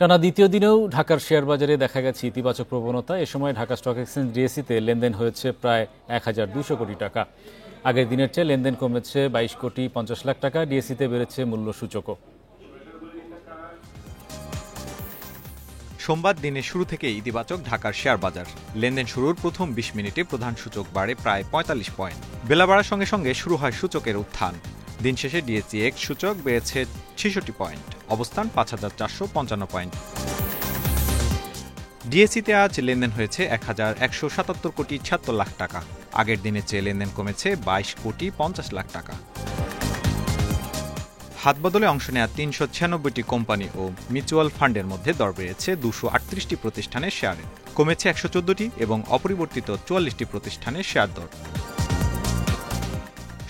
টানা দ্বিতীয় দিনেও ঢাকার শেয়ার বাজারে দেখা গেছে ইতিবাচক প্রবণতা। এ সময় ঢাকা স্টক এক্সচেঞ্জ ডিএসইতে লেনদেন হয়েছে প্রায় ১,২০০ কোটি টাকা। আগের দিনের চেয়ে লেনদেন কমেছে ২২,৫০,০০,০০০ টাকা। ডিএসইতে বেড়েছে মূল্য সূচকও। সোমবার দিনের শুরু থেকে ইতিবাচক ঢাকার শেয়ার বাজার। লেনদেন শুরুর প্রথম ২০ মিনিটে প্রধান সূচক বাড়ে প্রায় ৪৫ পয়েন্ট। বেলা বাড়ার সঙ্গে সঙ্গে শুরু হয় সূচকের উত্থান। দিন শেষে ডিএসইএক্স সূচক বেড়েছে ৬৬ পয়েন্ট, অবস্থান ৫,৪৫৫ পয়েন্ট। ডিএসইতে আজ লেনদেন হয়েছে ১,১৭৭ কোটি ৭৬ লাখ টাকা। আগের দিনের চেয়ে লেনদেন কমেছে ২২ কোটি ৫০ লাখ টাকা। হাতবদলে অংশ নেওয়া ৩৯৬টি কোম্পানি ও মিউচুয়াল ফান্ডের মধ্যে দর বেড়েছে ২৩৮টি প্রতিষ্ঠানের শেয়ারে, কমেছে ১১৪টি এবং অপরিবর্তিত ৪৪টি প্রতিষ্ঠানের শেয়ার দর।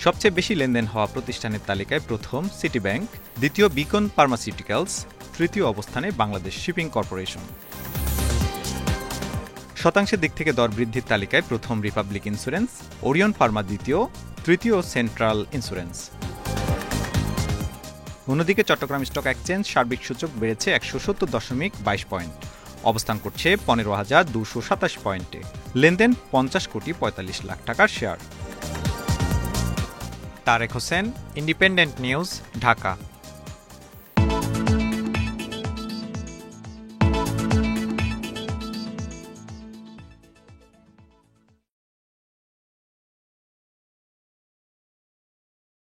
সবচেয়ে বেশি লেনদেন হওয়া প্রতিষ্ঠানের তালিকায় প্রথম সিটি ব্যাংক, দ্বিতীয় বিকন ফার্মাসিউটিক্যালস, তৃতীয় অবস্থানে বাংলাদেশ শিপিং কর্পোরেশন। শতাংশের দিক থেকে দর বৃদ্ধির তালিকায় প্রথম রিপাবলিক ইন্স্যুরেন্স, ওরিয়ন ফার্মা দ্বিতীয়, তৃতীয় সেন্ট্রাল ইন্স্যুরেন্স। অন্যদিকে চট্টগ্রাম স্টক এক্সচেঞ্জ সার্বিক সূচক বেড়েছে ১৭০.২২ পয়েন্ট, অবস্থান করছে ১৫,২২৭ পয়েন্টে। লেনদেন ৫০ কোটি ৪৫ লাখ টাকার share. Tarek Hossain, Independent News, Dhaka.